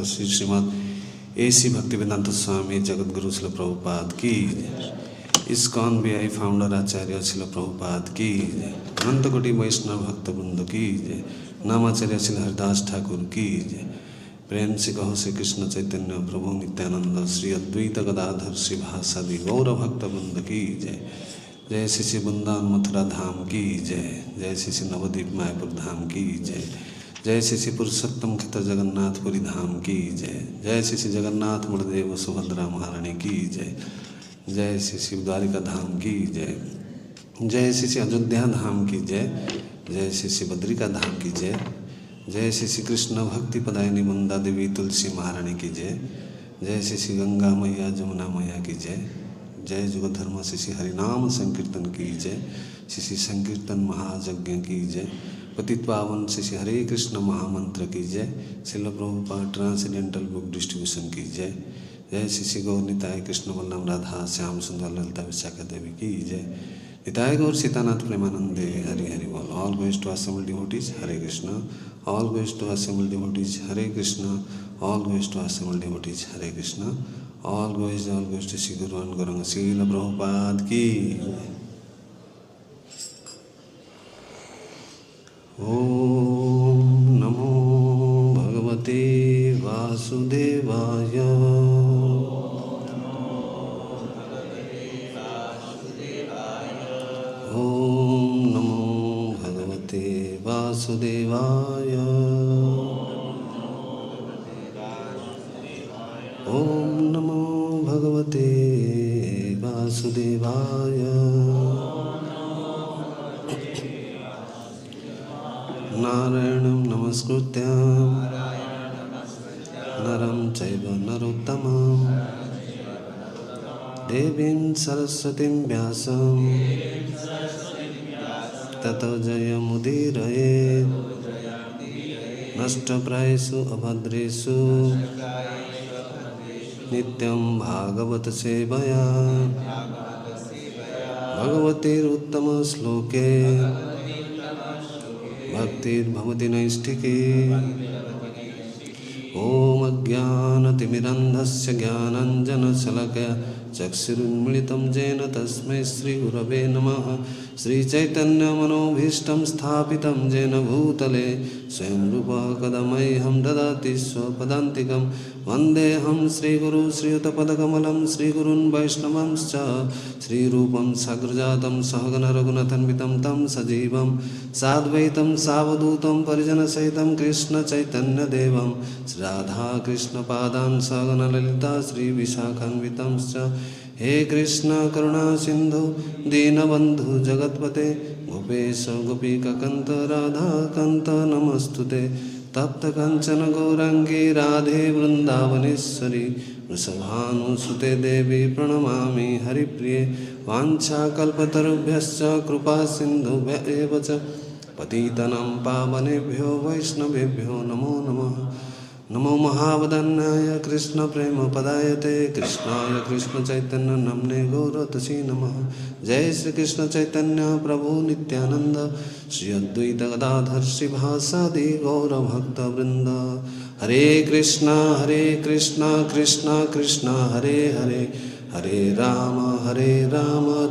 Shri Shrimad AC Bhaktivedanta स्वामी जगतगुरु श्रील प्रभुपाद की, ISKCON BI founder आचार्य श्रील प्रभुपाद की, अनंत कोटि वैष्णव भक्तवृंद की, नामाचार्य श्री हरिदास ठाकुर की जय। प्रेम से कहो श्री कृष्ण चैतन्य प्रभु नित्यानंद श्री अद्वैत गदाधर श्री भासादि गौर भक्त वृंद की जय। जय श्री श्री वृंदावन मथुरा धाम की जय। जय श्री श्री नवद्वीप मायापुर धाम की जय। जय श्री श्री पुरुषोत्तम क्षेत्र जगन्नाथपुरी धाम की जय। जय श्री श्री जगन्नाथ बलदेव सुभद्रा महारानी की जय। जय श्री श्री द्वारिका धाम की जय। जय श्री श्री अयोध्या धाम की जय। जय श्री श्री बद्रिका धाम की जय। जय श्री श्री कृष्ण भक्ति पदायनी वृंदा देवी तुलसी महारानी की जय। जय श्री श्री गंगा मैया जमुना मैया की जय। जय जुग धर्म श्री श्री हरिनाम संकीर्तन की जय। श्री श्री संकीर्तन महायज्ञ की जय। पतित पावन श्री श्री हरे कृष्ण महामंत्र की जय। Srila Prabhupada transcendental book distribution की जय। जय श्री श्री गौर निताय कृष्ण बलराम राधा श्याम सुंदर ललिता विशाखा देवी की जय। निताय गौर सीतानाथ प्रेमानंदे हरि हरि बोल। All glories to assembled devotees Hare Krishna. All glories to assembled devotees Hare Krishna. All glories to assembled devotees Hare Krishna. All glories to Shri guru and Gaurang Srila Prabhupada की। ओम नमो भगवते वासुदेवाय। ओम नमो भगवते वासुदेवाय। ओम नमो भगवते वासुदेवाय। नारायणं नमस्कृत्य नरं चैव नरोत्तमं देवीं सरस्वतीं व्यासं ततो जयमुदीरयेत्। नष्टप्रायेषु अभद्रेषु नित्यं भागवत सेवया भगवतीरुत्तमश्लोके भक्तिर्भवति नैष्ठिकी। ॐ अज्ञानतिमिरन्धस्य ज्ञानाञ्जनशलाकया चक्षुरुन्मीलितं येन तस्मै श्रीगुरवे नमः। श्रीचैतन्यमनोभीष्टं स्थापितं येन भूतले स्वयं रूपः कदा मह्यं ददाति स्वपदान्तिकं। वन्देऽहं श्रीगुरुं श्रीयुतपदकमलं श्रीगुरून् वैष्णवांश्च श्रीरूपं साग्रजातं सहगण रघुनाथान्वितं तं सजीवं साद्वैतं सावधूतं परिजनसहितं कृष्णचैतन्यदेवं श्रीराधाकृष्णपादान् सहगण ललिता श्रीविशाखान्वितंश्च। हे कृष्ण करुणा सिंधु दीनबंधु जगत्पते गोपेश गोपिकान्त राधाकान्त नमस्तुते। तप्त कंचन गौरांगी राधे वृंदावनेश्वरी वृषभानुसुते देवी प्रणमामि हरिप्रिये। वाञ्छाकल्पतरुभ्यश्च कृपा सिन्धुभ्य एव च पतितानां पावनेभ्यो वैष्णवेभ्यो नमो नमः। नमो महावदन्याय कृष्ण प्रेम पदायते कृष्णाय कृष्ण चैतन्य नमने गौरतसी नमः। जय श्री कृष्ण चैतन्य प्रभु नित्यानंद श्री अद्वैत गदाधर श्रीवासादि गौर भक्त वृंद। हरे कृष्णा कृष्णा कृष्णा हरे हरे हरे राम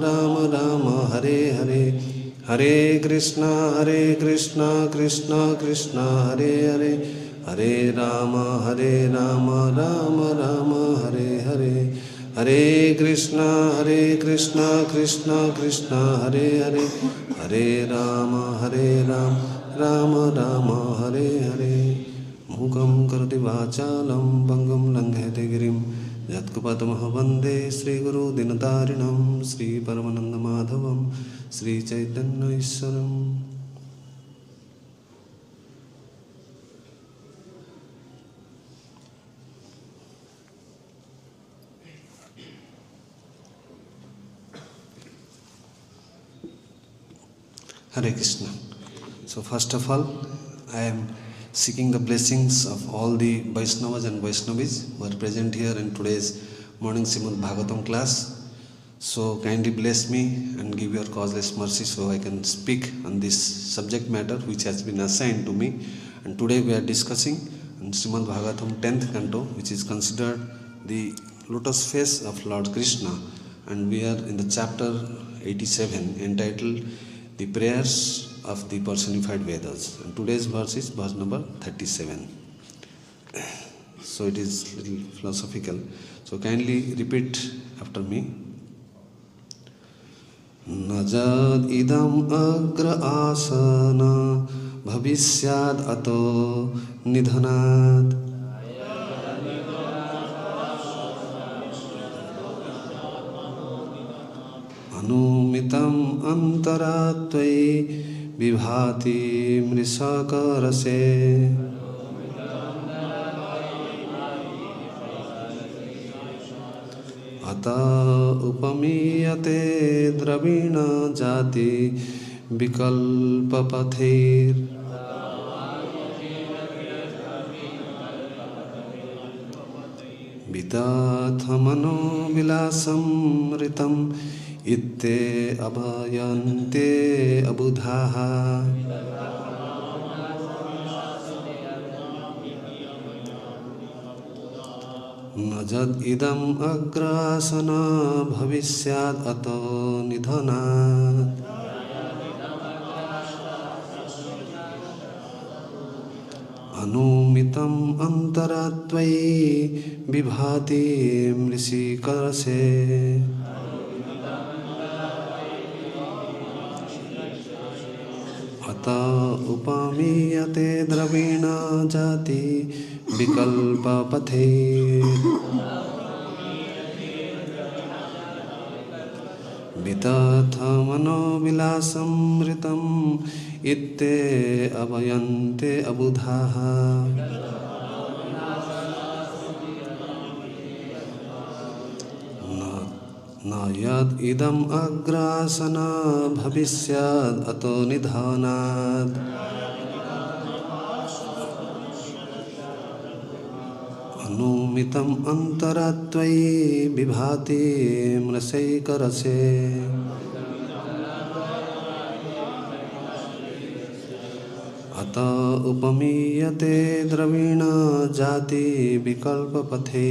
राम राम हरे हरे। हरे कृष्णा कृष्णा कृष्णा हरे हरे हरे राम राम राम हरे हरे। हरे कृष्णा कृष्णा कृष्णा हरे हरे हरे राम राम राम हरे हरे। मूकं करोति वाचालं पङ्गुं लङ्घयते गिरिं यत्कृपातमः वन्दे श्रीगुरु दीनतारिणं श्रीपरमानन्दमाधवं Sri Chaitanya ईश्वरम्। Hare Krishna. So first of all, I am seeking the blessings of all the Vaishnavas and Vaishnavis who are present here in today's morning Srimad Bhagavatam class. So kindly bless me and give your causeless mercy so I can speak on this subject matter which has been assigned to me. And today we are discussing in Srimad Bhagavatam 10th canto, which is considered the lotus face of Lord Krishna. And we are in the chapter 87 entitled The Prayers of the personified Vedas. And today's verse is verse number 37. So it is little philosophical. So kindly repeat after me. Najad idam agra asana bhavisyad ato nidhanad anumitam antaratvai vibhati mrisakarase ata upamiyate dravina jati vikalpa pathir vitathamano vilasam ritam itte abhayante abudhaha najad idam agrasana bhavisyad ato nidhanat anumitam antaratvai vibhati mrisikarase ata upamiyate dravina jati vikalpa pathe vitatha mano vilasam ritam itte abhayante abudhaha nayad idam agrasana bhavisyad ato nidhanad anumitam antaratvai vibhati mrasaikarase ata upamiyate dravina jati vikalpa pathe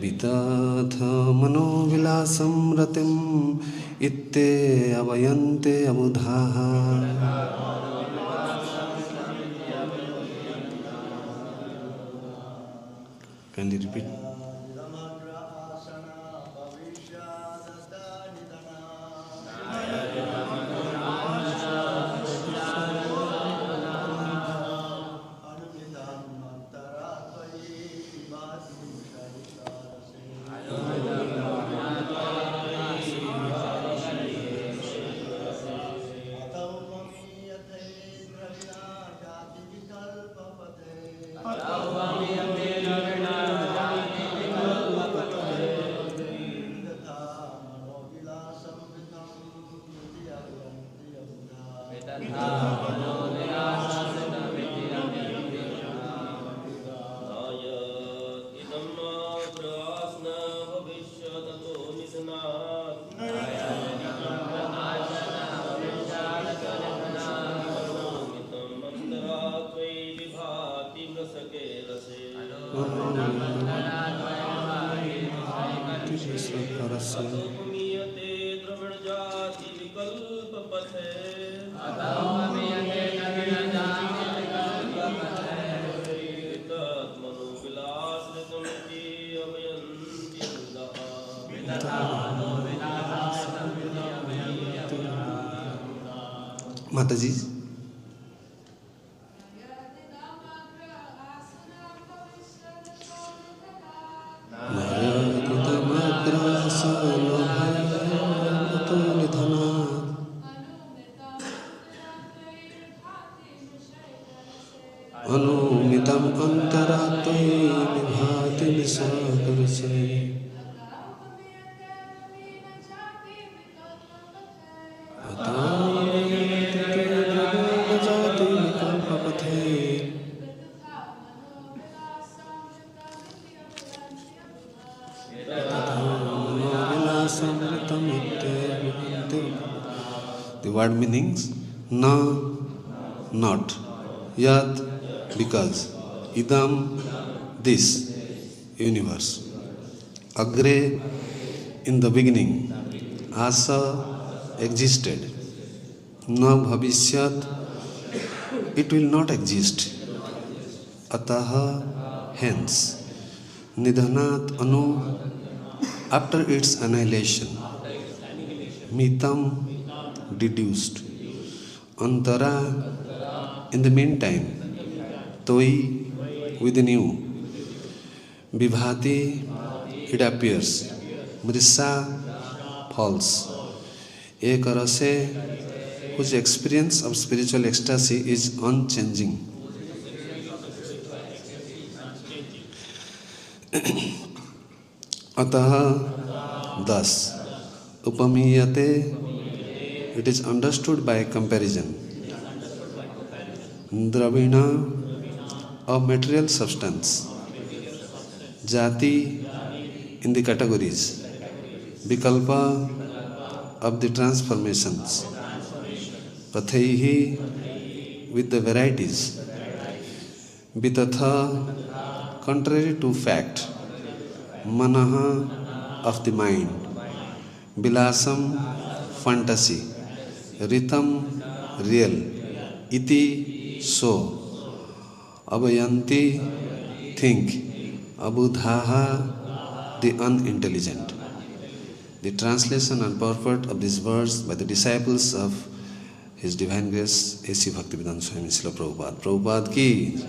vitatha mano vilasam ratim itte avayante abudhaha Can you repeat? Mataji. Anumitam antaratvai vibhati mrisakarase The word meanings na, not, yad, because, idam, this, universe, agre, in the beginning, asa existed. Na bhavishyat, it will not exist. Ataha, hence. Nidhanat anu, after its annihilation. Mitam, deduced. Antara, in the meantime. Toi, within you. Vibhati, it appears. Mrisa, false. Ekarase, whose experience of spiritual ecstasy is unchanging. Ataha, thus. Upamiyate, it is understood by comparison. Dravina, a material substance. Jati, in the categories. Vikalpa, of the transformations. Pathaihi, with the varieties. Vitatha, contrary to fact. Manaha, of the mind. Bilasam, fantasy. Ritam, real. Iti, so. Abhayanti, think. Abudhaha, the unintelligent. The translation and purport of this verse by the disciples of His Divine Grace A.C. Bhaktivedanta Swami Srila Prabhupada. Prabhupada ki,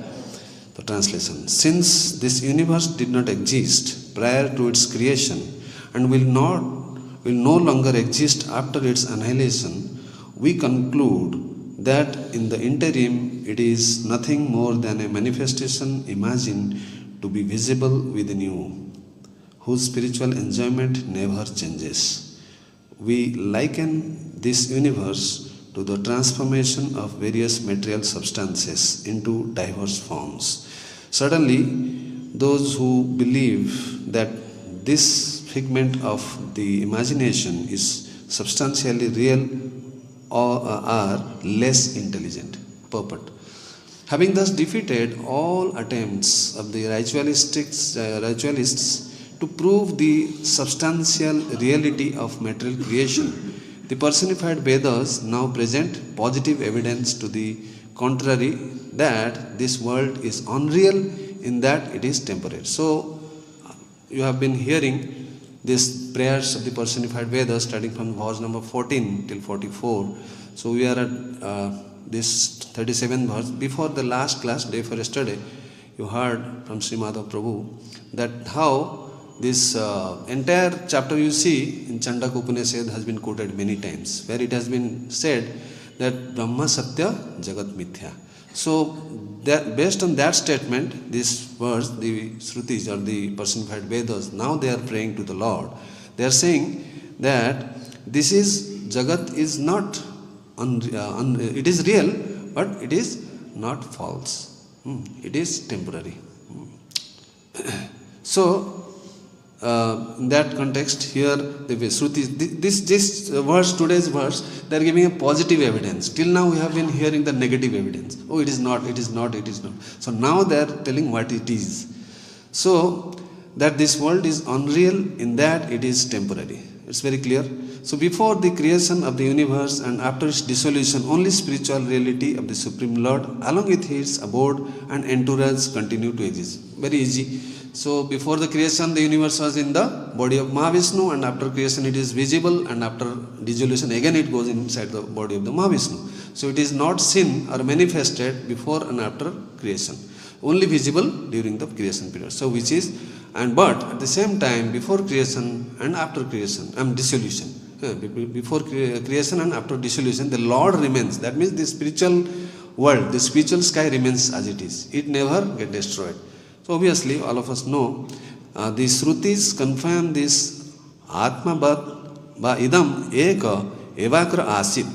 the translation. Since this universe did not exist prior to its creation and will no longer exist after its annihilation, we conclude that in the interim it is nothing more than a manifestation imagined to be visible within you, whose spiritual enjoyment never changes. We liken this universe to the transformation of various material substances into diverse forms. Certainly, those who believe that this figment of the imagination is substantially real or are less intelligent. Purport. Having thus defeated all attempts of the ritualists to prove the substantial reality of material creation, the personified Vedas now present positive evidence to the contrary that this world is unreal in that it is temporary. So, you have been hearing these prayers of the personified Vedas starting from verse number 14 till 44. So, we are at this 37th verse. Before the last class, day for yesterday, you heard from Sri Radha Prabhu that how this entire chapter you see in Chandaka Upanishad has been quoted many times, where it has been said that Brahma Satya Jagat Mithya. So, based on that statement, this verse, the Shrutis or the personified Vedas, now they are praying to the Lord. They are saying that this is, Jagat is not, it is real, but it is not false. It is temporary. So, in that context, here the Shrutis, this verse, today's verse, they are giving a positive evidence. Till now we have been hearing the negative evidence. Oh, it is not, it is not, it is not. So now they are telling what it is. So that this world is unreal in that it is temporary. It's very clear. So before the creation of the universe and after its dissolution, only spiritual reality of the Supreme Lord along with His abode and entourage continue to exist. Very easy. So before the creation, the universe was in the body of Mahavishnu, and after creation it is visible, and after dissolution again it goes inside the body of the Mahavishnu. So it is not seen or manifested before and after creation, only visible during the creation period. So which is, but at the same time, before creation and after creation, dissolution. Before creation and after dissolution, the Lord remains. That means the spiritual world, the spiritual sky remains as it is. It never gets destroyed. So obviously, all of us know, the Shrutis confirm this Atma ba idam eka evakra asit.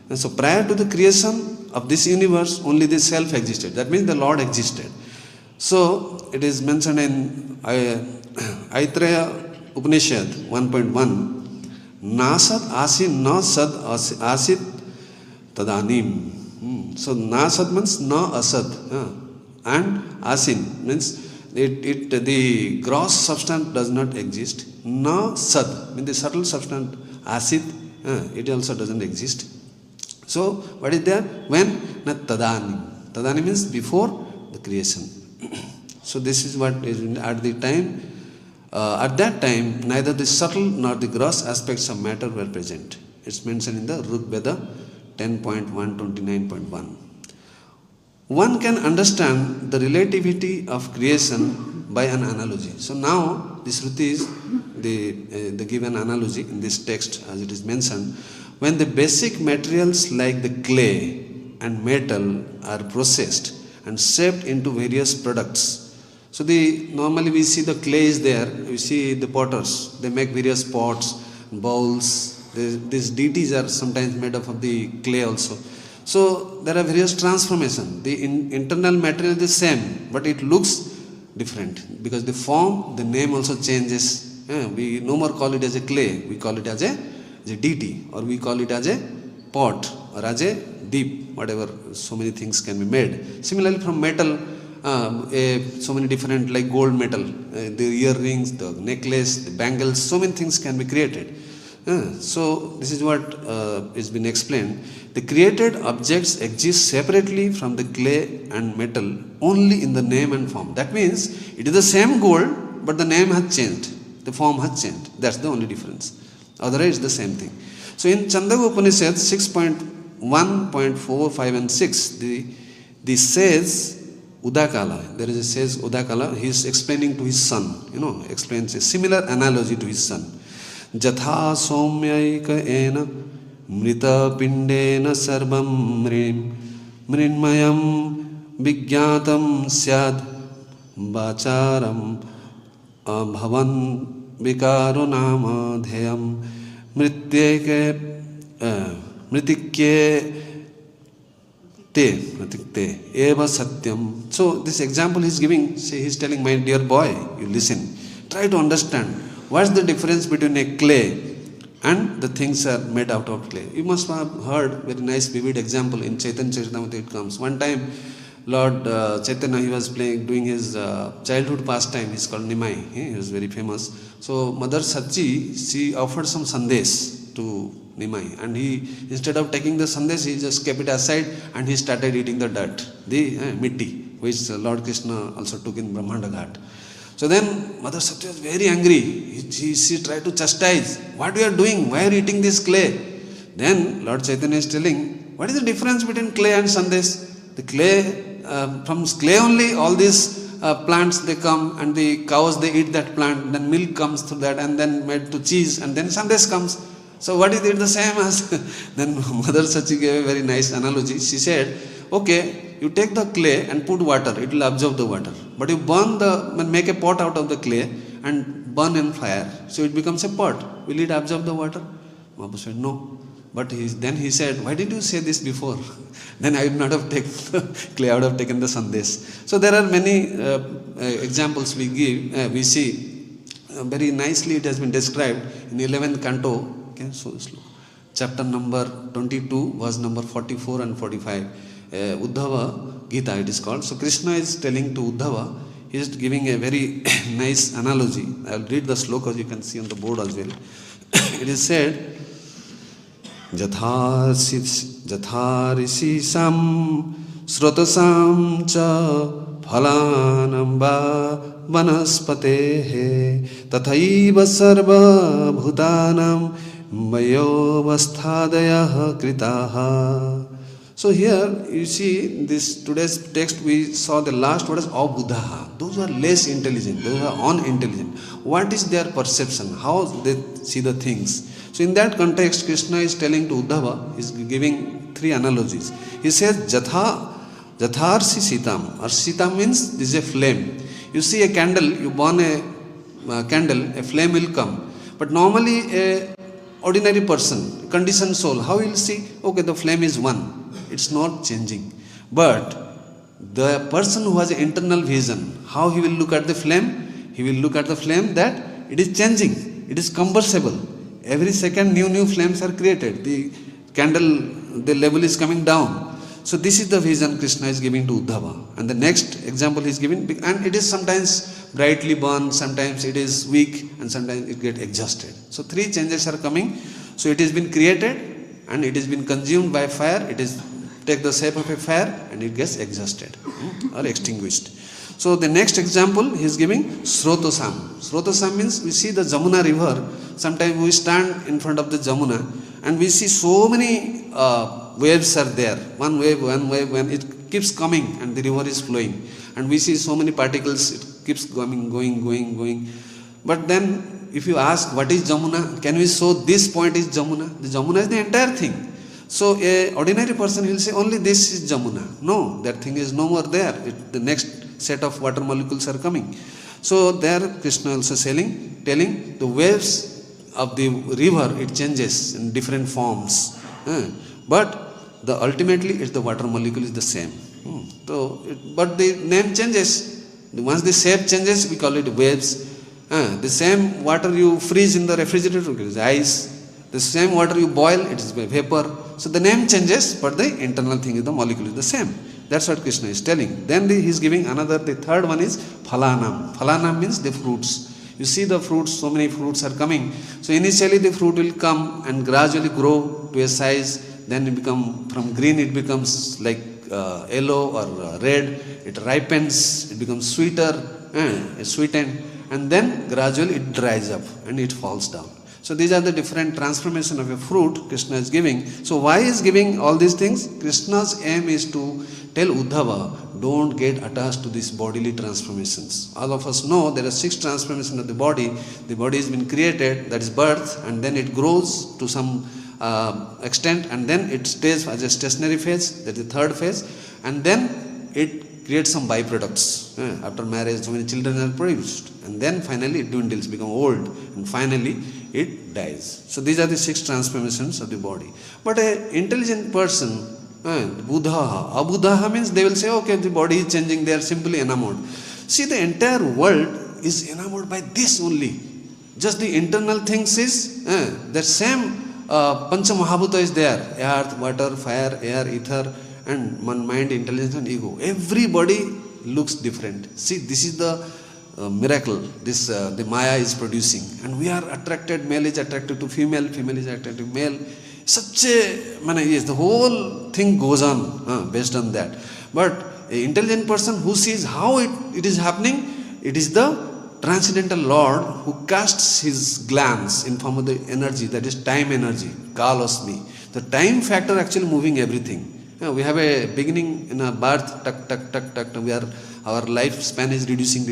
And so prior to the creation of this universe, only the self existed. That means the Lord existed. So it is mentioned in Aitreya Upanishad 1.1. Nasad asin na sad asit tadanim. So nasad means na asad. And asin means the gross substance does not exist. Na sad means the subtle substance Asit, it also doesn't exist. So what is there? When? Na tadani. Tadani means before the creation. So this is what is at the time. At that time, neither the subtle nor the gross aspects of matter were present. It's mentioned in the Rig Veda 10.129.1. One can understand the relativity of creation by an analogy. So now the Shrutis, they give an analogy in this text as it is mentioned. When the basic materials like the clay and metal are processed and shaped into various products. So normally we see the clay is there, we see the potters, they make various pots, bowls. These deities are sometimes made up of the clay also. So there are various transformations. The internal material is the same, but it looks different because the form, the name also changes. We no more call it as a clay, we call it as a deity, or we call it as a pot or as a deep, whatever, so many things can be made. Similarly from metal, so many different, like gold metal, the earrings, the necklace, the bangles, so many things can be created. So this is what is been explained. The created objects exist separately from the clay and metal only in the name and form. That means it is the same gold, but the name has changed, the form has changed. That's the only difference. Otherwise, it's the same thing. So in Chandogya Upanishad 6.1.4, 5 and 6, the says Udakala, there is a says Udakala, he is explaining to his son, explains a similar analogy to his son. Jatha somyaika ena mrita pindena sarvam mrinmayam vigyatam syad bacharam bhavan vikaro nama dheyam mritikye Pratikte eva satyam. So this example he is giving, he is telling, my dear boy, you listen, try to understand what's the difference between a clay and the things are made out of clay. You must have heard very nice vivid example in Chaitanya Charitamrita. It comes. One time Lord Chaitanya, he was doing his childhood pastime, he's called Nimai, he was very famous. So Mother Sachi, she offered some sandesh to Nimai, and he, instead of taking the sandesh, he just kept it aside and he started eating the dirt, the mitti, which Lord Krishna also took in Brahmanda Ghat. So then Mother Satya was very angry. She tried to chastise, what you are doing, why are you eating this clay? Then Lord Chaitanya is telling, what is the difference between clay and sandesh? The clay, from clay only all these plants they come, and the cows they eat that plant, then milk comes through that and then made to cheese, and then sandesh comes. So what is it the same as? Then Mother Sachi gave a very nice analogy. She said, okay, you take the clay and put water, it will absorb the water. But you make a pot out of the clay and burn in fire. So it becomes a pot. Will it absorb the water? Mahaprabhu said, no. But then he said, why did you say this before? Then I would not have taken the clay, I would have taken the sandesh. So there are many examples we give, we see. Very nicely it has been described in 11th canto. So chapter number 22, verse number 44 and 45. Uddhava Gita it is called. So Krishna is telling to Uddhava, he is giving a very nice analogy. I will read the slokas, you can see on the board as well. It is said, Jatharishi sam srotasam cha phalanam va vanaspatehe tathaiva sarva bhutanam Mayovasthadayah kritaha. So here you see this today's text, we saw the last word is abuddha. Those are less intelligent, those are unintelligent. What is their perception? How they see the things? So in that context, Krishna is telling to Uddhava, he is giving three analogies. He says, Jatharsi Sitam, or Sitam means this is a flame. You see a candle, you burn a candle, a flame will come. But normally a ordinary person, conditioned soul, how will see, okay, the flame is one, it's not changing. But the person who has an internal vision, how he will look at the flame? He will look at the flame that it is changing, it is combustible. Every second new flames are created. The candle, the level is coming down. So this is the vision Krishna is giving to Uddhava. And the next example he is giving, and it is sometimes brightly burned, sometimes it is weak, and sometimes it gets exhausted. So three changes are coming. So it has been created and it has been consumed by fire. It is take the shape of a fire and it gets exhausted or extinguished. So the next example he is giving Srotosam. Srotosam means we see the Jamuna river. Sometimes we stand in front of the Jamuna and we see so many waves are there. One wave, when it keeps coming and the river is flowing. And we see so many particles, it keeps going. But then if you ask what is Jamuna, can we show this point is Jamuna? The Jamuna is the entire thing. So a ordinary person will say only this is Jamuna. No, that thing is no more there. The next set of water molecules are coming. So there Krishna also telling the waves of the river, it changes in different forms. But ultimately it's the water molecule is the same. So, but the name changes. Once the shape changes, we call it waves. The same water you freeze in the refrigerator, it is ice. The same water you boil, it is vapor. So the name changes, but the internal thing is the molecule is the same. That's what Krishna is telling. Then he is giving the third one is Phalanam. Phalanam means the fruits. You see the fruits, so many fruits are coming. So initially the fruit will come and gradually grow to a size. Then it from green it becomes like yellow or red. It ripens, it becomes sweeter, sweetened. And then gradually it dries up and it falls down. So these are the different transformation of a fruit Krishna is giving. So why is giving all these things? Krishna's aim is to tell Uddhava, don't get attached to these bodily transformations. All of us know there are 6 transformations of the body. The body has been created, that is birth, and then it grows to some extent, and then it stays as a stationary phase, that is the third phase, and then it creates some byproducts. After marriage, so many children are produced, and then finally it dwindles, becomes old, and finally it dies. So these are the 6 transformations of the body. But an intelligent person, Buddha, Abuddha means they will say, okay, the body is changing, they are simply enamored. See, the entire world is enamored by this only. Just the internal things is, the same Pancha Mahabhuta is there, earth, water, fire, air, ether, and mind, intelligence and ego. Everybody looks different. See, this is the miracle this the Maya is producing, and we are attracted. Male is attracted to female, female is attracted to male. Such a yes, the whole thing goes on based on that. But an intelligent person who sees how it is happening, it is the transcendental Lord who casts his glance in form of the energy, that is time energy, kalosmi. The time factor actually moving everything. We have a beginning in a birth, tuck, tuck, tuck, tuck. Our lifespan is reducing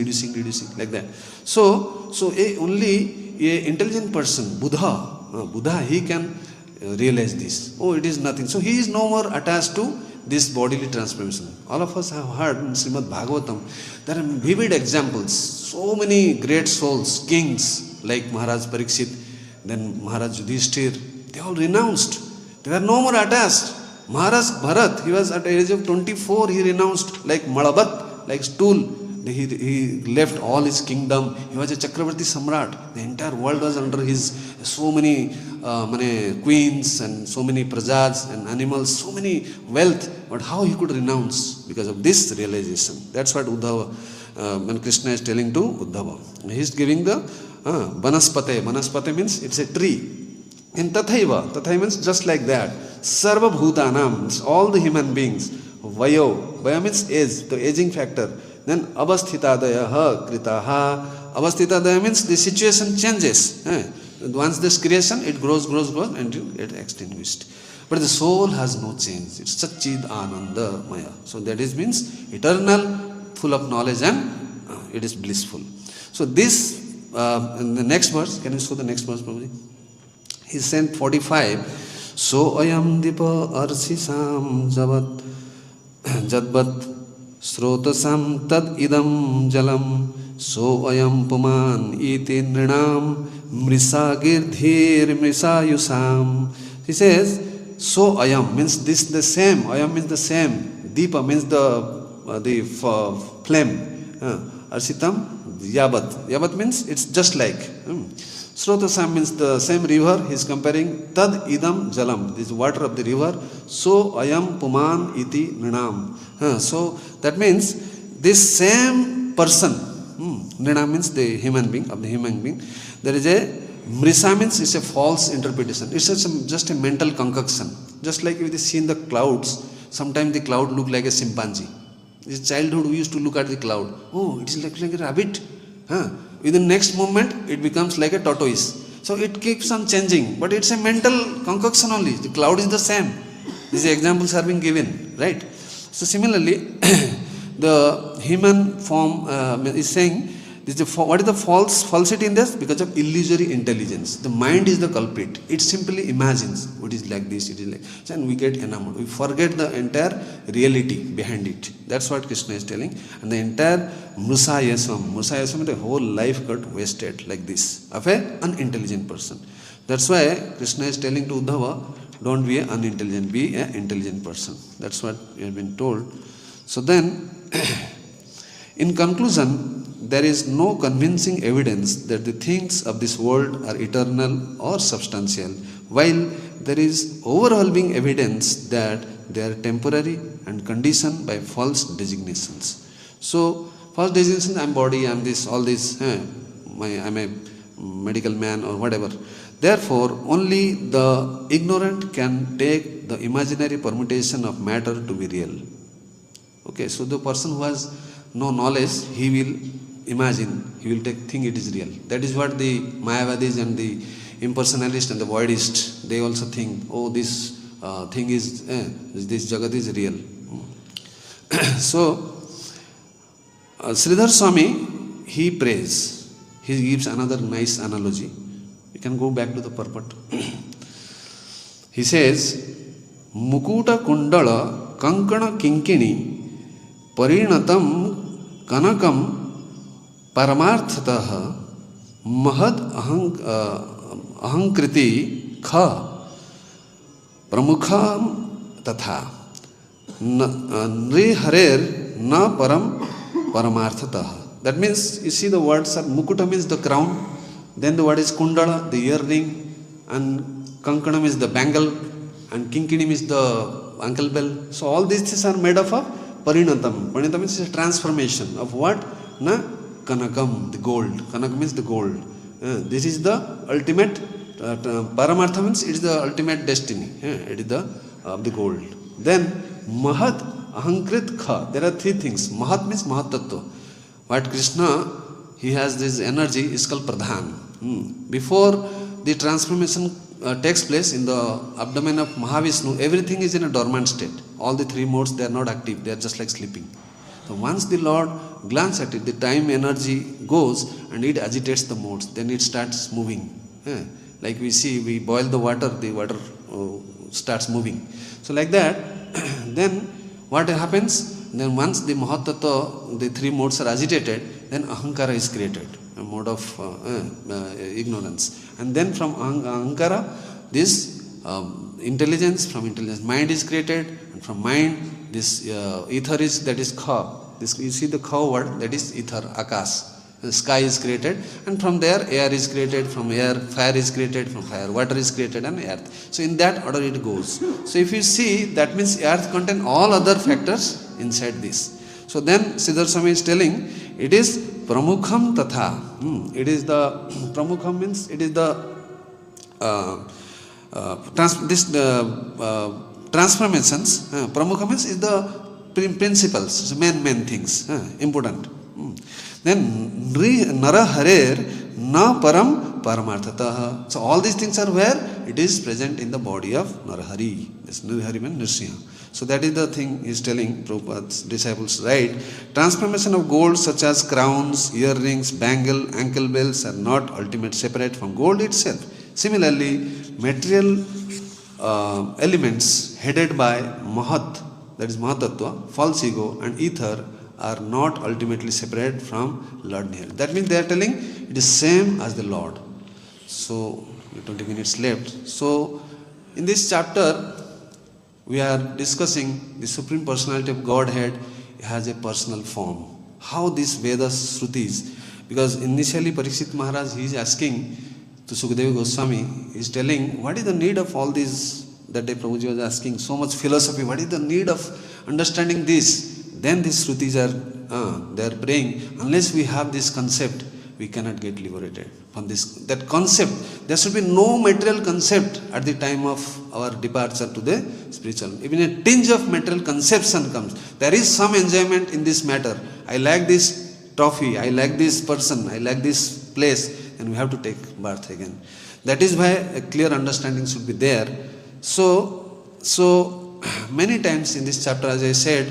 like that. So only a intelligent person, Buddha, he can realize this. Oh, it is nothing. So he is no more attached to this bodily transformation. All of us have heard in Srimad Bhagavatam, there are vivid examples. So many great souls, kings like Maharaj Parikshit, then Maharaj Yudhishthir, they all renounced. They were no more attached. Maharaj Bharat, he was at the age of 24, he renounced like Malabat, like stool. He left all his kingdom. He was a Chakravarti Samrat. The entire world was under his, so many queens and so many prajas and animals, so many wealth. But how he could renounce? Because of this realization. That's what Uddhava, when Krishna is telling to Uddhava. He is giving the Banaspate. Banaspate means it's a tree. In Tathaiva means just like that. Sarva Bhutanam means all the human beings. Vayo means age, the aging factor. Then Avasthitadaya Kritaha. Avasthitadaya means the situation changes. Once this creation, it grows until it extinguished. But the soul has no change. It's Satchid Ananda Maya. So that is means eternal, full of knowledge, and it is blissful. So this, in the next verse, can you show the next verse, Prabhuji? He sent 45. So ayam dipa arsisam javat jadvat srotasam tad idam jalam so ayam puman iti nrinam mrisa girdhir mrisa yusam. He says, so ayam means this the same. Ayam means the same. Deepa means the flame. Arsitam yabat. Yabat means it's just like. Srotasam means the same river. He is comparing tad idam jalam. This is water of the river. So ayam puman iti nrinam. So that means this same person. Nrinam means the human being, of the human being. There is Mrisa means it's a false interpretation. It's just a mental concoction. Just like if you see in the clouds, sometimes the cloud look like a chimpanzee. In childhood, we used to look at the cloud. Oh, it is like a rabbit. Huh? Within next moment, it becomes like a tortoise. So it keeps on changing, but it's a mental concoction only. The cloud is the same. These examples are being given, right? So similarly, the human form is saying, what is the falsity in this? Because of illusory intelligence. The mind is the culprit. It simply imagines it is like this, it is like this, and we get enamored. We forget the entire reality behind it. That's what Krishna is telling. And the entire Musayasam, the whole life got wasted like this of an unintelligent person. That's why Krishna is telling to Uddhava, don't be an unintelligent, be an intelligent person. That's what we have been told. So then, in conclusion, there is no convincing evidence that the things of this world are eternal or substantial, while there is overwhelming evidence that they are temporary and conditioned by false designations. So, false designations, I am body, I am this, all this, I am a medical man or whatever. Therefore, only the ignorant can take the imaginary permutation of matter to be real. Okay, so the person who has no knowledge, he will imagine, he will think it is real. That is what the Mayavadis and the impersonalists and the voidists, they also think, oh, this thing is, this Jagat is real. So, Sridhar Swami, he prays. He gives another nice analogy. You can go back to the purport. He says, Mukuta Kundala Kankana Kinkini Parinatam Kanakam Paramarthataha Mahad Ahankriti Kha Pramukham Tatha Nri Harer Na Param Paramarthataha. That means, you see the words are Mukuta means the crown, then the word is Kundala, the earring, and Kankanam is the bangle, and Kinkinim is the ankle bell. So all these things are made up of Parinatam. Parinatam means a transformation of what? Na Kanakam, the gold. Kanakam means the gold. This is the ultimate, Paramartha means it is the ultimate destiny. It is the gold. Then Mahad Ahankrit Kha. There are three things. Mahat means Mahatattva. What Krishna, he has this energy, is called Pradhan. Before the transformation takes place in the abdomen of Mahavishnu, everything is in a dormant state. All the three modes, they are not active, they are just like sleeping. So once the Lord glances at it, the time energy goes and it agitates the modes, then it starts moving. Like we see, we boil the water starts moving. So like that, then what happens? Then once the Mahatattva, the three modes are agitated, then Ahankara is created, a mode of ignorance. And then from Ahankara, this intelligence, from intelligence, mind is created, and from mind, this ether is, that is Kha. This, you see the Kha word, that is ether, Akas. The sky is created, and from there air is created, from air fire is created, from fire water is created, and earth. So in that order it goes. So if you see, that means earth contains all other factors inside this. So then Sridhar Swami is telling, it is Pramukham Tatha. It is the, Pramukham means, it is the, transformations. Pramukham means is the principles, main things, important. Then Nara Harer Na Param Paramarthataha. So all these things are where it is present in the body of Narahari. This Narahari means Nrsimha. So that is the thing he is telling Prabhupada's disciples, right? Transformation of gold such as crowns, earrings, bangle, ankle bells are not ultimate separate from gold itself. Similarly, material elements headed by Mahat, that is Mahatattva, false ego and ether are not ultimately separate from Lord Nihar. That means they are telling it is same as the Lord. So 20 minutes left. So in this chapter we are discussing the Supreme Personality of Godhead has a personal form. How these Vedas, Shrutis, because initially Parikshit Maharaj, he is asking to Sukadeva Goswami, he is telling what is the need of all these, that day Prabhuji was asking, so much philosophy, what is the need of understanding this? Then these Shrutis are, they are praying, unless we have this concept, we cannot get liberated from that concept. There should be no material concept at the time of our departure to the spiritual. Even a tinge of material conception comes. There is some enjoyment in this matter. I like this trophy, I like this person, I like this place, and we have to take birth again. That is why a clear understanding should be there. So many times in this chapter, as I said,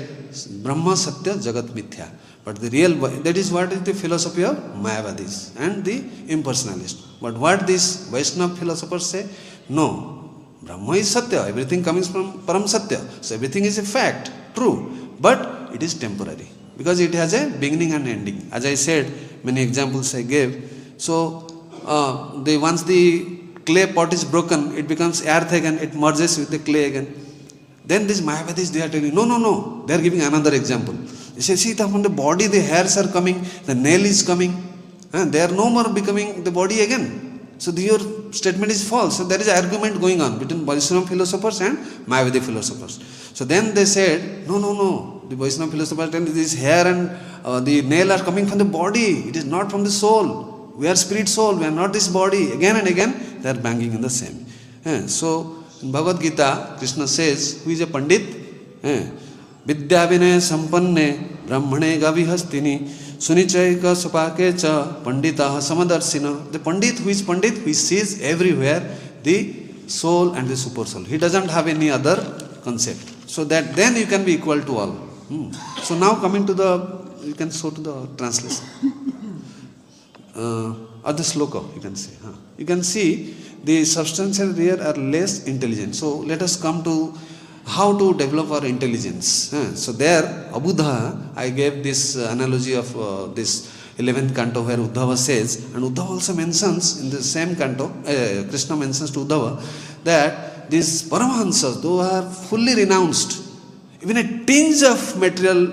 Brahma Satya Jagat Mithya. But the real, that is what is the philosophy of Mayavadis and the impersonalist. But what these Vaishnava philosophers say? No, Brahma is Satya, everything comes from Param Satya. So everything is a fact, true, but it is temporary. Because it has a beginning and ending. As I said, many examples I gave. So once the clay pot is broken, it becomes earth again, it merges with the clay again. Then these Mayavadis, they are telling, no, they are giving another example. They say, see, from the body the hairs are coming, the nail is coming, and they are no more becoming the body again. So your statement is false. So there is an argument going on between Vaishnava philosophers and Mayavadi philosophers. So then they said, no, the Vaishnava philosophers tell this hair and the nail are coming from the body, it is not from the soul. We are spirit soul, we are not this body. Again and again, they are banging in the same. So in Bhagavad Gita, Krishna says, who is a Pandit? Vidya vinay sampanne brahmane gavihastini sunichaika supake cha panditaha samadarsina. The Pandit, who is Pandit? He sees everywhere the soul and the super soul. He doesn't have any other concept. So that then you can be equal to all. So now coming to you can show to the translation. Or the sloka, you can say. You can see the substantial here are less intelligent. So let us come to how to develop our intelligence. So there, Abudha, I gave this analogy of this 11th canto where Uddhava says, and Uddhava also mentions in the same canto, Krishna mentions to Uddhava that these Paramahansas, those are fully renounced, even a tinge of material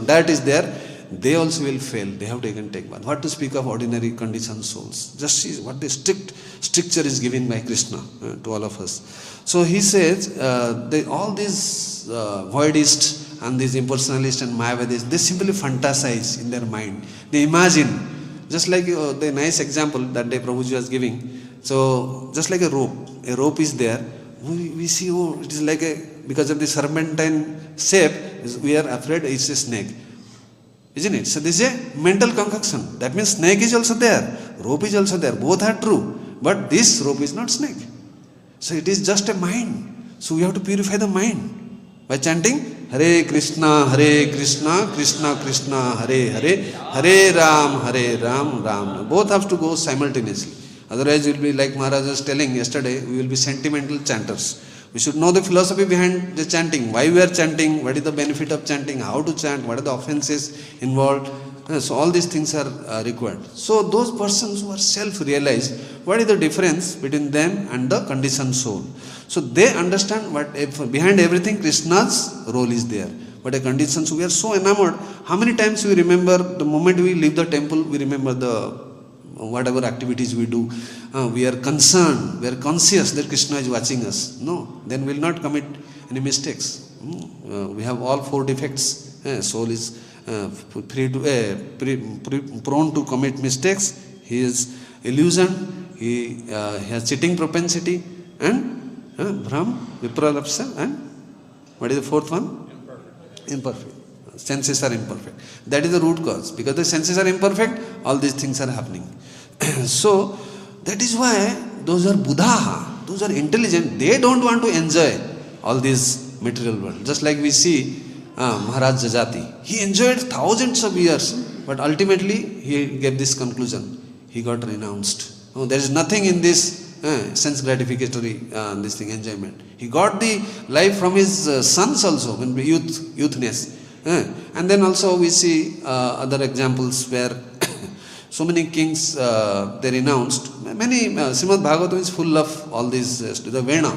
dirt is there, they also will fail. They have to take bath. What to speak of ordinary conditioned souls? Just see what the stricture is given by Krishna to all of us. So he says, all these voidists and these impersonalists and Mayavadis, they simply fantasize in their mind. They imagine, just like the nice example that day Prabhuji was giving. So just like a rope is there. We see, it is like because of the serpentine shape, we are afraid it's a snake. Isn't it? So this is a mental concoction. That means snake is also there, rope is also there. Both are true. But this rope is not snake. So it is just a mind. So we have to purify the mind by chanting Hare Krishna, Krishna Krishna, Hare Hare, Hare Ram, Ram Ram. Both have to go simultaneously. Otherwise we will be like Maharaj was telling yesterday, we will be sentimental chanters. We should know the philosophy behind the chanting, why we are chanting, what is the benefit of chanting, how to chant, what are the offenses involved. So all these things are required. So those persons who are self-realized, what is the difference between them and the conditioned soul? So they understand what behind everything Krishna's role is there. But a conditioned soul, we are so enamored. How many times we remember the moment we leave the temple, we remember whatever activities we do, we are concerned, we are conscious that Krishna is watching us. No, then we will not commit any mistakes. We have all 4 defects. Soul is prone to commit mistakes. He is illusion, he has cheating propensity, and Brahm, Vipralapsa, and what is the 4th one? Imperfect. Senses are imperfect. That is the root cause. Because the senses are imperfect, all these things are happening. So, that is why those are Buddha, those are intelligent, they don't want to enjoy all this material world. Just like we see Maharaj Jajati. He enjoyed thousands of years, but ultimately he gave this conclusion. He got renounced. There is nothing in this sense gratificatory this thing, enjoyment. He got the life from his sons also, when youthness. And then also we see other examples where so many kings they renounced. Many Srimad Bhagavatam is full of all these. The Vena,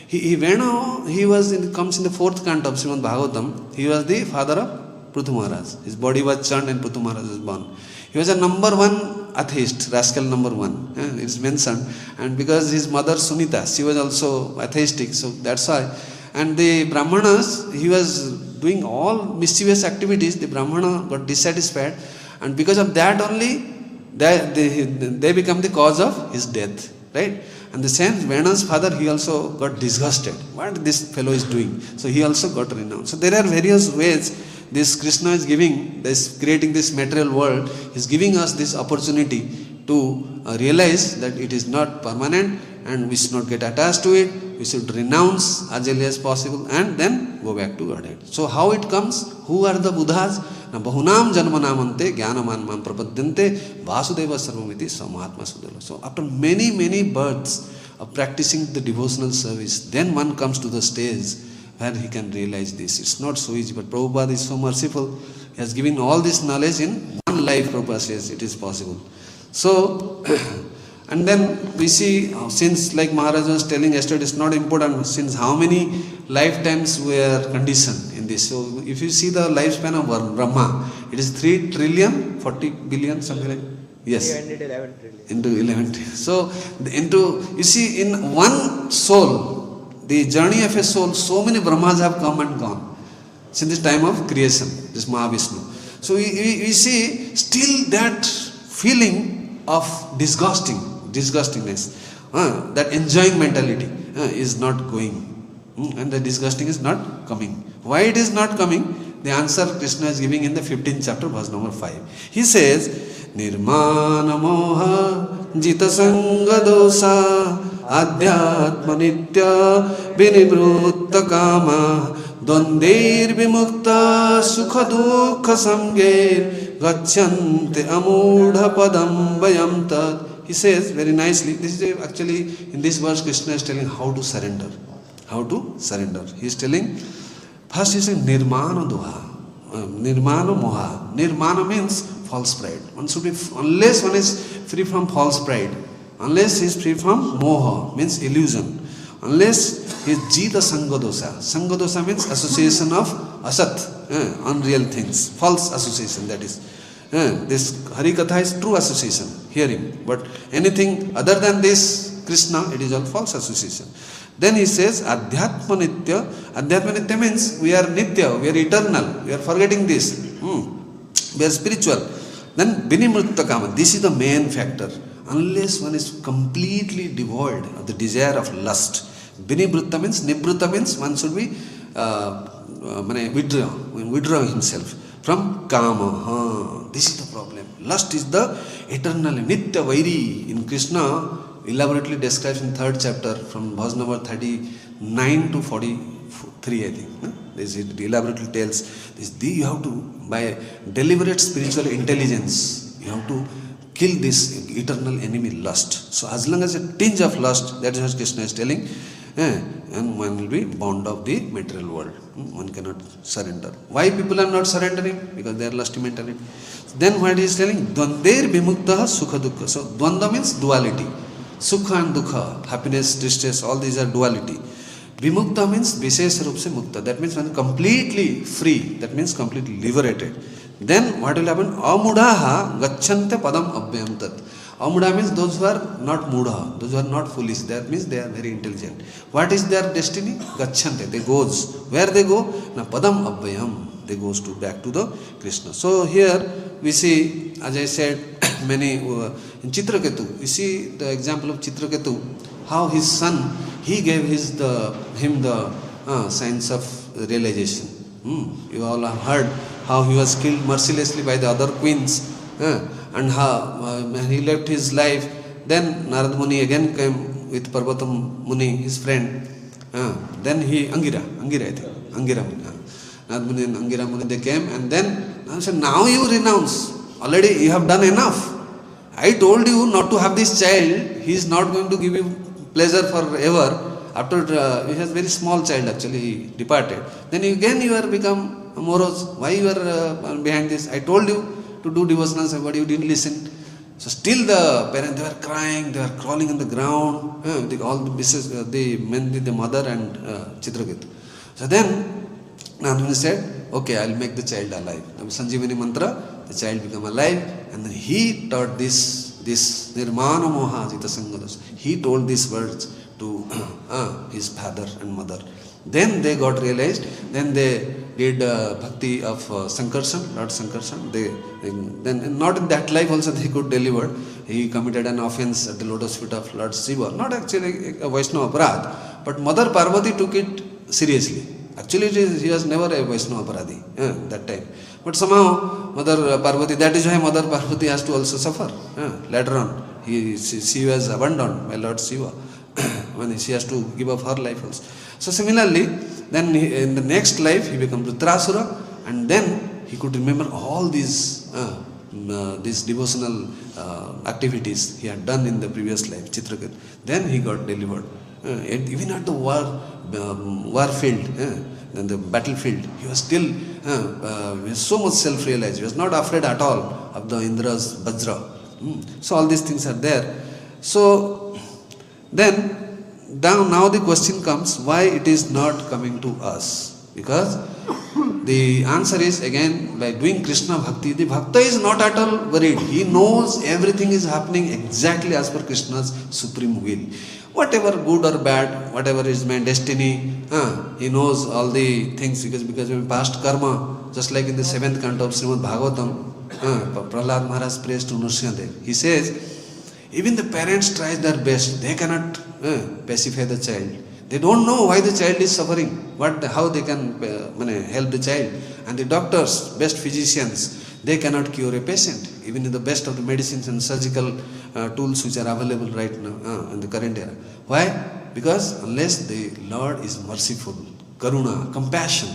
he comes in the 4th canto of Srimad Bhagavatam. He was the father of Prithu Maharaj. His body was churned and Prithu Maharaj was born. He was a number 1 atheist, rascal number 1. It is mentioned, and because his mother Sunita, she was also atheistic, so that's why. And the Brahmanas, he was doing all mischievous activities. The Brahmana got dissatisfied, And because of that only, they become the cause of his death, right? And the same Vena's father, he also got disgusted. What this fellow is doing? So he also got renounced. So there are various ways this Krishna is giving, creating this material world, is giving us this opportunity to realize that it is not permanent and we should not get attached to it. We should renounce as early as possible and then go back to Godhead. So how it comes? Who are the Buddhas? Na bahunam janmanamante jnanamanmam prapadyante vasudeva sarvamiti samahatma sudala. So after many births of practicing the devotional service, then one comes to the stage where he can realize this. It's not so easy, but Prabhupada is so merciful. He has given all this knowledge in one life. Prabhupada says it is possible. So, and then we see, since like Maharaj was telling yesterday, it's not important since how many lifetimes we are conditioned in this. So if you see the lifespan of Brahma, it is 3 trillion, 40 billion, something like that. Yes. 11 trillion. Into 11 trillion. So, you see, in one soul, the journey of a soul, so many Brahmas have come and gone since the time of creation, this Mahavishnu. So we see still that feeling of disgustingness, that enjoying mentality is not going, and the disgusting is not coming. Why it is not coming? The answer Krishna is giving in the 15th chapter, verse number 5. He says, Nirmana moha jita sanga dosa adhyatma nitya vinivruta kama dvandir vimukta sukha dukha samger gacchante amudha padam vayam tat. He says very nicely, this is actually in this verse Krishna is telling how to surrender. How to surrender. He is telling, first he is saying nirmana doha, nirmana moha. Nirmana means false pride. One should be, unless one is free from false pride, unless he is free from moha, means illusion, unless he is jita sangadosa. Sangadosa means association of asat, unreal things, false association, that is. This Harikatha is true association, hearing, but anything other than this Krishna, it is all false association. Then he says, Adhyatma Nitya. Adhyatma Nitya means we are Nitya, we are eternal, we are forgetting this. We are spiritual. Then Vinimrutta Kama, this is the main factor. Unless one is completely devoid of the desire of lust. Vinimrutta means, Nibrutta means one should be withdraw himself from Kama. This is the problem. Lust is the eternal, Nitya Vairi. In Krishna, elaborately describes in 3rd chapter from verse number 39 to 43, I think. It elaborately tells this. You have to, by deliberate spiritual intelligence, you have to kill this eternal enemy, lust. So as long as a tinge of lust, that is what Krishna is telling, and one will be bound of the material world. One cannot surrender. Why people are not surrendering? Because they are lusty mentality. Then what he is telling, Dvandir vimukta sukha dukkha. So Dvanda means duality. Sukha and dukha, happiness, distress, all these are duality. Vimukta means Vishesh Rup se Mukta. That means when completely free, that means completely liberated. Then what will happen? Amudaha gacchante padam abhyam tat. Amuda means those who are not mudha, those who are not foolish. That means they are very intelligent. What is their destiny? Gacchante, they goes. Where they go? Na padam abhyam. They goes to back to the Krishna. So here we see, as I said, many in Chitraketu, we see the example of Chitraketu, how his son, he gave him the signs of realization. You all have heard how he was killed mercilessly by the other queens, and how he left his life. Then Narad Muni again came with Parvatam Muni, his friend. Then he, Angira I think, Angira Muni. Narad Muni and Angira Muni, they came, and then I said, now you renounce. Already you have done enough. I told you not to have this child. He is not going to give you pleasure forever. After he has very small child, actually he departed. Then again you are become morose. Why you are behind this? I told you to do devotionals, but you didn't listen. So still the parents, they were crying, they were crawling on the ground. All the misses, the men, the mother and Chitraketu. So then Nandini said, okay, I will make the child alive. Sanjivani mantra, the child become alive, and then he taught this Nirmana Moha Jita Sangadas. He told these words to his father and mother. Then they got realized, then they did bhakti of Sankarshan, Lord Sankarshan. Then not in that life also they could deliver. He committed an offense at the lotus feet of Lord Shiva. Not actually a Vaishnava aparadh, but Mother Parvati took it seriously. Actually, he was never a Vaishnava aparadhi that time. But somehow Mother Parvati, that is why Mother Parvati has to also suffer. Later on, she was abandoned by Lord Shiva. When she has to give up her life also. So similarly, then in the next life he becomes Rudrasura, and then he could remember all these devotional activities he had done in the previous life, Chitrakat. Then he got delivered. Even at the war field, then the battlefield, he was still he was so much self-realized. He was not afraid at all of the Indra's Vajra. So all these things are there. So then now the question comes, why it is not coming to us? Because the answer is, again, by doing Krishna Bhakti, the Bhakta is not at all worried. He knows everything is happening exactly as per Krishna's supreme will. Whatever good or bad, whatever is my destiny, he knows all the things because of past karma. Just like in the 7th canto of Srimad Bhagavatam, Prahlad Maharaj prays to Nrsimhadev. He says, even the parents try their best, they cannot pacify the child. They don't know why the child is suffering, how they can help the child. And the doctors, best physicians, they cannot cure a patient. Even in the best of the medicines and surgical tools which are available right now in the current era. Why? Because unless the Lord is merciful, karuna, compassion,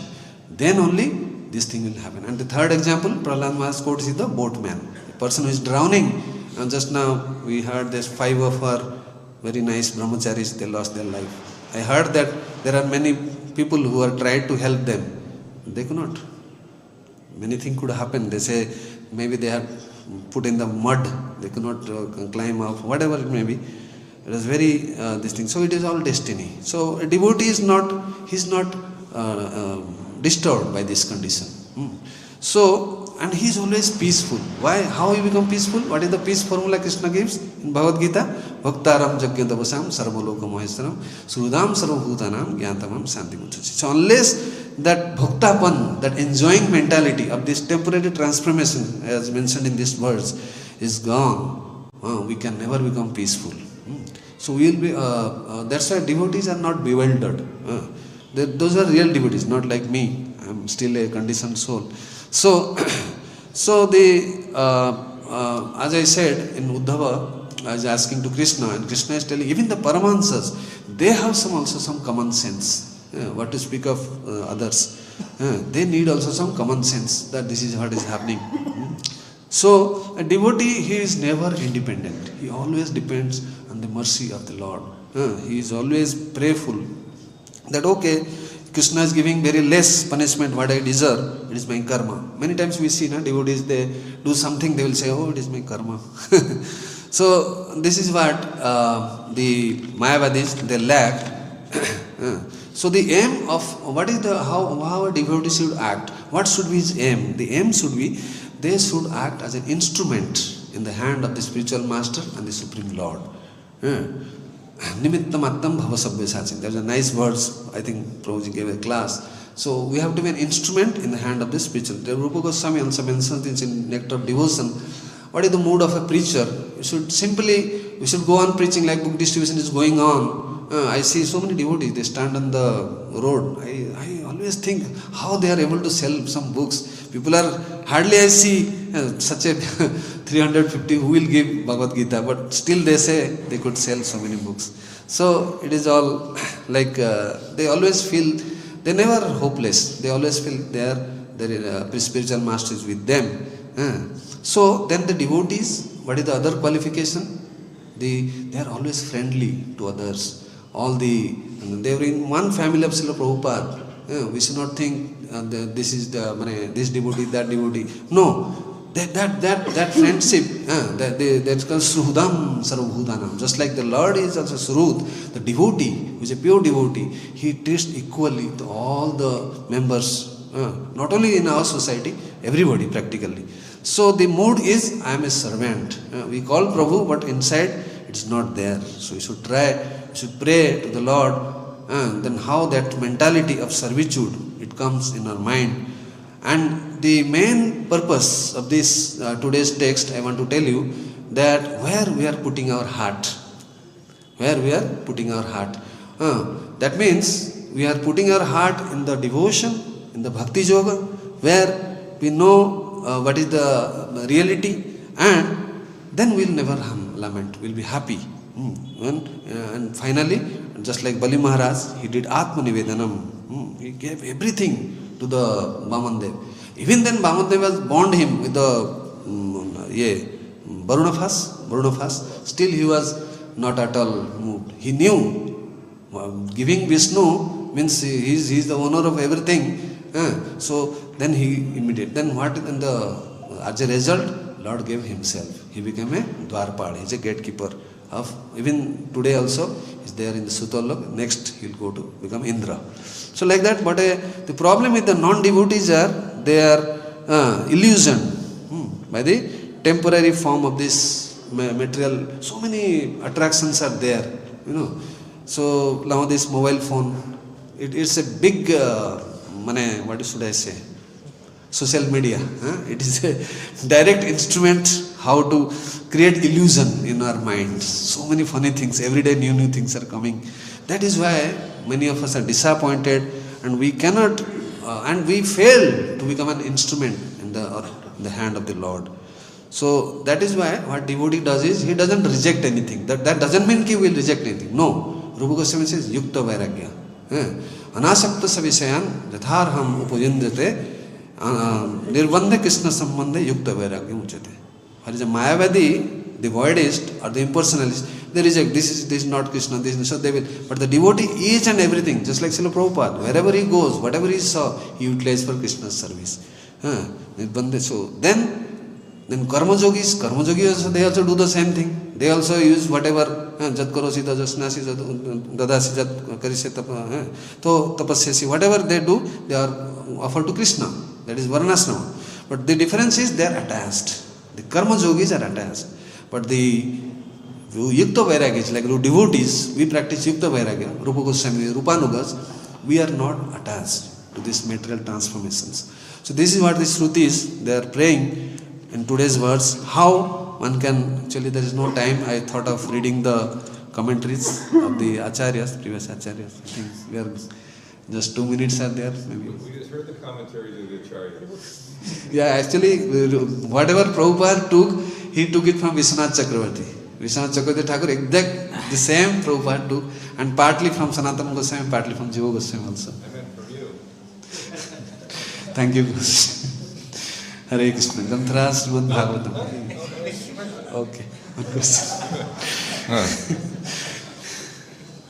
then only this thing will happen. And the third example, Prahlad Maharaj quotes is the boatman, the person who is drowning. And just now we heard there's 5 of our very nice brahmacharis, they lost their life. I heard that there are many people who are tried to help them. They could not. Many things could happen. They say maybe they are put in the mud. They could not climb up, whatever it may be. It is very this thing. So it is all destiny. So a devotee is not, he is not disturbed by this condition. So, and he is always peaceful. Why? How he become peaceful? What is the peace formula Krishna gives in Bhagavad Gita? Bhaktaram jagyantavasam sarvaloka maheshwaram surudam sarvabhutanam gyantamam santi muchachi. So unless that bhaktapan, that enjoying mentality of this temporary transformation as mentioned in this verse is gone, we can never become peaceful. So we will be, that's why devotees are not bewildered. Those are real devotees, not like me. I am still a conditioned soul. So the as I said in Uddhava, I was asking to Krishna, and Krishna is telling even the Paramahansas, they have some common sense. What to speak of others? They need also some common sense that this is what is happening. So a devotee, he is never independent. He always depends on the mercy of the Lord. He is always prayerful that okay, Krishna is giving very less punishment what I deserve, it is my karma. Many times we see devotees, they do something, they will say, oh, it is my karma. So this is what the Mayavadis, they lack. So the aim of, what is the, how a devotee should act? What should be his aim? The aim should be, they should act as an instrument in the hand of the spiritual master and the Supreme Lord. Nimittamattam bhavasabhyasachin. There's a nice words, I think Prabhuji gave a class. So we have to be an instrument in the hand of the spiritual. The Rupa Goswami also mentions this in Nectar of Devotion. What is the mood of a preacher? We should go on preaching like book distribution is going on. I see so many devotees, they stand on the road. I always think how they are able to sell some books. People are, hardly I see such a 350 who will give Bhagavad Gita, but still they say they could sell so many books. So it is all like they always feel, they never hopeless. They always feel their spiritual master is with them. So then the devotees, what is the other qualification? They are always friendly to others. They were in one family of Srila Prabhupada. We should not think this is this devotee, that devotee. No, that friendship, that's called Srudam Sarvabhutanam. Just like the Lord is also Srud, the devotee, who is a pure devotee, he treats equally to all the members, not only in our society, everybody practically. So the mood is, I am a servant. We call Prabhu, but inside it is not there. So we should should pray to the Lord, then how that mentality of servitude, it comes in our mind. And the main purpose of this today's text, I want to tell you that where we are putting our heart. Where we are putting our heart. That means we are putting our heart in the devotion, in the bhakti yoga, where we know what is the reality, and then we'll never lament, we'll be happy. And finally, just like Bali Maharaj, he did Atma Nivedanam. He gave everything to the Vamandev. Even then Vamandev was bound him with the Varunafas. Still he was not at all moved. He knew giving Vishnu means he is the owner of everything. So then he immediately, then what, and as a result, Lord gave himself. He became a Dwarpal. He is a gatekeeper of, even today also, is there in the Sutalok. Next he will go to become Indra. So like that, but the problem with the non-devotees are, they are illusioned by the temporary form of this material. So many attractions are there, So now this mobile phone, it's a big, what should I say? Social media. It is a direct instrument how to create illusion in our minds. So many funny things, every day new things are coming. That is why many of us are disappointed, and we cannot, and we fail to become an instrument in the hand of the Lord. So that is why what devotee does is, he doesn't reject anything. That doesn't mean he will reject anything. No. Rupa Goswami says, Yukta Vairagya. Anasakta savisayan yatharham upayunjate nirvandha Krishna sambandha yukta vairagya uchate. What is a Mayavadi, the voidist or the impersonalist, they reject, this is not Krishna, this is, so they will. But the devotee, each and everything, just like Srila Prabhupada, wherever he goes, whatever he saw, he utilized for Krishna's service. So then karma yogis also, they also do the same thing. They also use whatever, jat karosi dasnasi dadasi jat karise tapasyasi, whatever they do, they are offered to Krishna. That is varnasrama. But the difference is they are attached. The karma yogis are attached. But the yukta vairagis, like devotees, we practice yukta vairagya, Rupa Goswami, Rupanugas, we are not attached to these material transformations. So this is what the Shrutis, they are praying in today's verse, how one can, actually there is no time, I thought of reading the commentaries of the Acharyas, previous Acharyas. I think we are, just 2 minutes are there, maybe. We just heard the commentaries of the Acharyas. Yeah, actually, whatever Prabhupada took, he took it from Vishwanath Chakravarti. Vishwanath Chakravarti Thakur, exact the same Prabhupada took, and partly from Sanatana Goswami, partly from Jiva Goswami also. I meant from you. Thank you. Hare Krishna. Granthara Srimad Bhagavatam. Okay. One question.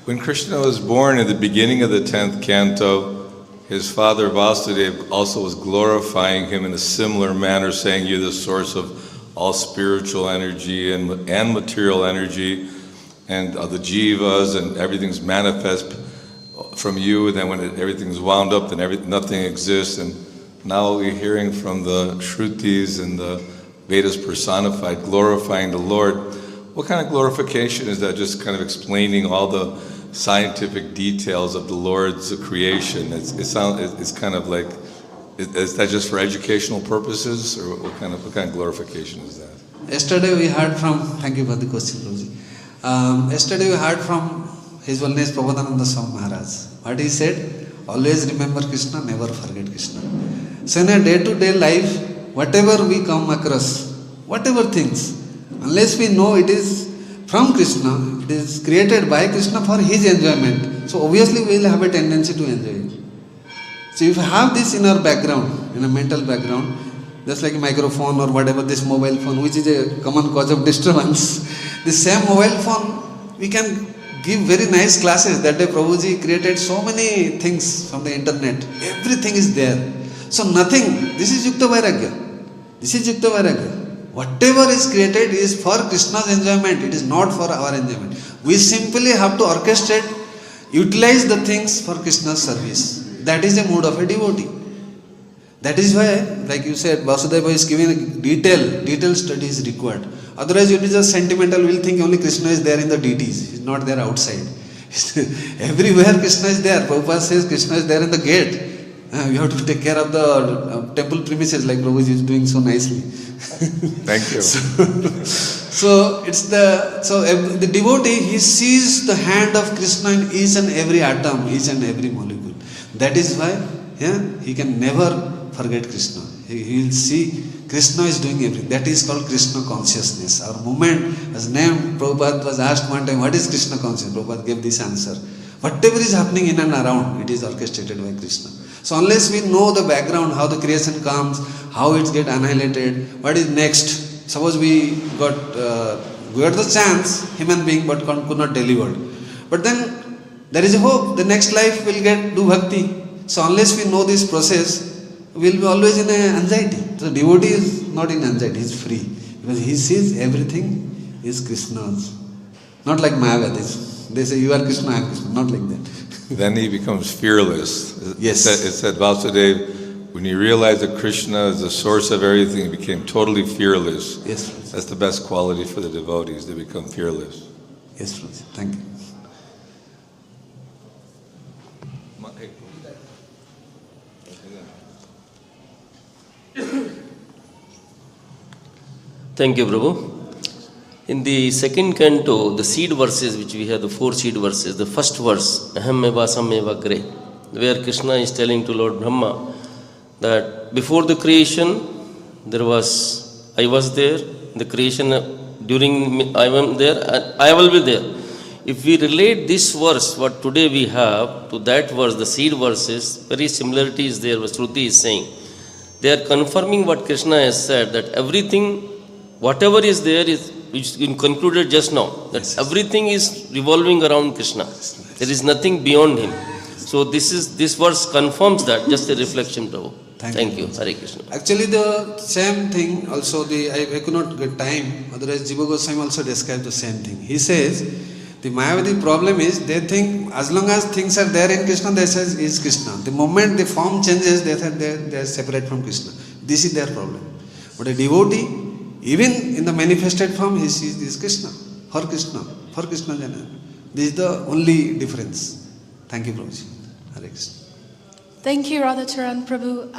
When Krishna was born at the beginning of the 10th canto, his father Vasudeva also was glorifying him in a similar manner, saying, "You're the source of all spiritual energy and material energy, and the jivas, and everything's manifest from you. And then when everything's wound up, then nothing exists." And now we're hearing from the Shrutis and the Vedas personified, glorifying the Lord. What kind of glorification is that? Just kind of explaining all the scientific details of the Lord's creation. It's kind of like, is that just for educational purposes, or what kind of glorification is that? Yesterday we heard from, thank you for the question, Prabhuji. Yesterday we heard from His Holiness Prabodhananda Swami Maharaj. What he said, always remember Krishna, never forget Krishna. So in a day-to-day life, whatever we come across, whatever things, unless we know it is from Krishna, it is created by Krishna for His enjoyment. So obviously we will have a tendency to enjoy it. So if we have this in our background, in a mental background, just like a microphone or whatever, this mobile phone, which is a common cause of disturbance, this same mobile phone, we can give very nice classes. That day Prabhuji created so many things from the internet. Everything is there. So nothing, this is Yukta Vairagya. This is Yukta Vairagya. Whatever is created is for Krishna's enjoyment. It is not for our enjoyment. We simply have to orchestrate, utilize the things for Krishna's service. That is the mood of a devotee. That is why, like you said, Vasudeva is giving a detailed study is required. Otherwise, it is just sentimental. We will think only Krishna is there in the deities. He is not there outside. Everywhere Krishna is there. Prabhupada says Krishna is there in the gate. You have to take care of the temple premises like Prabhuji is doing so nicely. Thank you. So the devotee, he sees the hand of Krishna in each and every atom, each and every molecule. That is why he can never forget Krishna. He will see Krishna is doing everything. That is called Krishna consciousness. Our movement, as name, Prabhupada was asked one time, what is Krishna consciousness? Prabhupada gave this answer. Whatever is happening in and around, it is orchestrated by Krishna. So unless we know the background, how the creation comes, how it gets annihilated, what is next? Suppose we got the chance, human being, but could not deliver. But then there is a hope. The next life will do bhakti. So unless we know this process, we will be always in anxiety. So devotee is not in anxiety, he is free. Because he sees everything is Krishna's. Not like Mayavadis. They say, you are Krishna, I am Krishna. Not like that. Then he becomes fearless. Yes. It said Vasudeva, when he realized that Krishna is the source of everything, he became totally fearless. Yes. That's the best quality for the devotees, they become fearless. Yes, thank you. Thank you, Prabhu. In the second canto, the seed verses, which we have, the 4 seed verses, the first verse, Aham eva sameva gre, where Krishna is telling to Lord Brahma that before the creation, I was there, the creation, during I am there, and I will be there. If we relate this verse, what today we have, to that verse, the seed verses, very similarity is there, what Shruti is saying. They are confirming what Krishna has said, that everything, whatever is there, is which is concluded just now, that everything is revolving around Krishna. There is nothing beyond him. So this verse confirms that, just a reflection, Prabhu. Thank you. Hare Krishna. Actually, the same thing also, I could not get time, otherwise Jiva Goswami also described the same thing. He says, the Mayavadi problem is, they think as long as things are there in Krishna, they say is Krishna. The moment the form changes, they say they are separate from Krishna. This is their problem. But a devotee, even in the manifested form, he sees this Krishna, for Krishna Jana. This is the only difference. Thank you, Prabhuji. Hare Krishna. Thank you, Radha Charan Prabhu.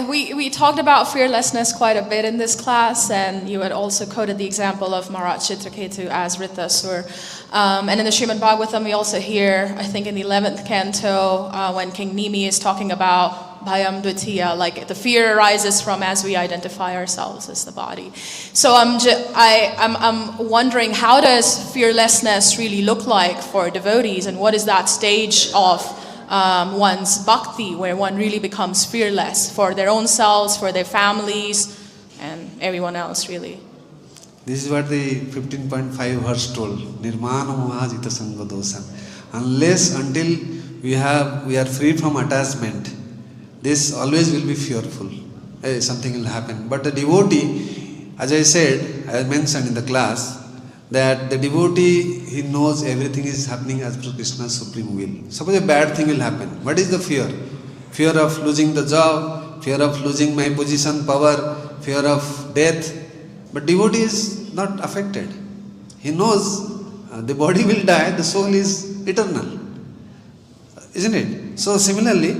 We talked about fearlessness quite a bit in this class, and you had also quoted the example of Maharaj Chitraketu as Ritasur. And in the Srimad Bhagavatam, we also hear, I think in the 11th canto, when King Nimi is talking about Bhayam Dvitiya, like the fear arises from as we identify ourselves as the body. So I'm wondering, how does fearlessness really look like for devotees, and what is that stage of one's bhakti where one really becomes fearless for their own selves, for their families, and everyone else really? This is what the 15.5 verse told. Nirmana mohajita sanga dosan. Unless until we are free from attachment, this always will be fearful. Something will happen. But the devotee, as I said, I mentioned in the class, that the devotee, he knows everything is happening as per Krishna's supreme will. Suppose a bad thing will happen. What is the fear? Fear of losing the job, fear of losing my position, power, fear of death. But devotee is not affected. He knows the body will die, the soul is eternal. Isn't it? So similarly,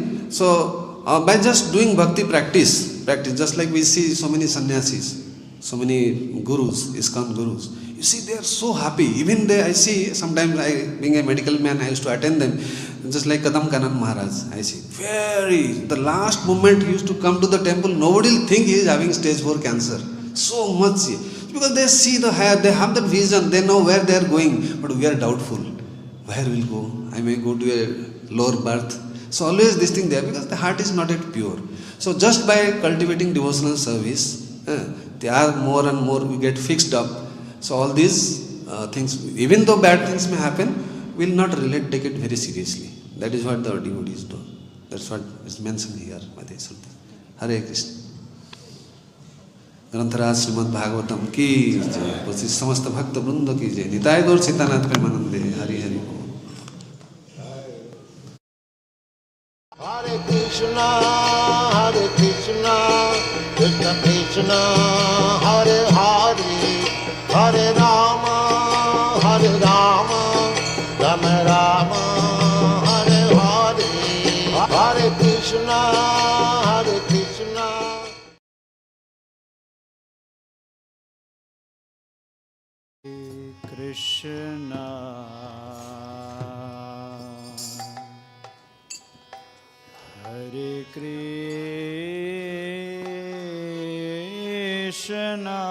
by just doing bhakti practice, just like we see so many sannyasis, so many gurus, ISKCON gurus, you see, they are so happy. Even I see, sometimes being a medical man, I used to attend them. Just like Kadam Kanan Maharaj, I see. The last moment he used to come to the temple, nobody will think he is having stage 4 cancer. So much. Because they see the hair, they have that vision, they know where they are going. But we are doubtful. Where will go? I may go to a lower birth. So always this thing there, because the heart is not yet pure. So just by cultivating devotional service, they are more and more, we get fixed up. So all these things, even though bad things may happen, we will not take it very seriously. That is what the devotees do. That's what is mentioned here by the Sruti. Hare Krishna. ग्रंथराज Shrimad Bhagavatam की जय, उपस्थित समस्त भक्त वृंद की जय, निताय गौर सीतानाथ प्रेमानंदे, हरि हरि बोल। Hare Krishna, Krishna Krishna, Hare Hare, Hare Rama, Rama Rama, Hare Hare, Hare Krishna. Krishna, Hare Krishna.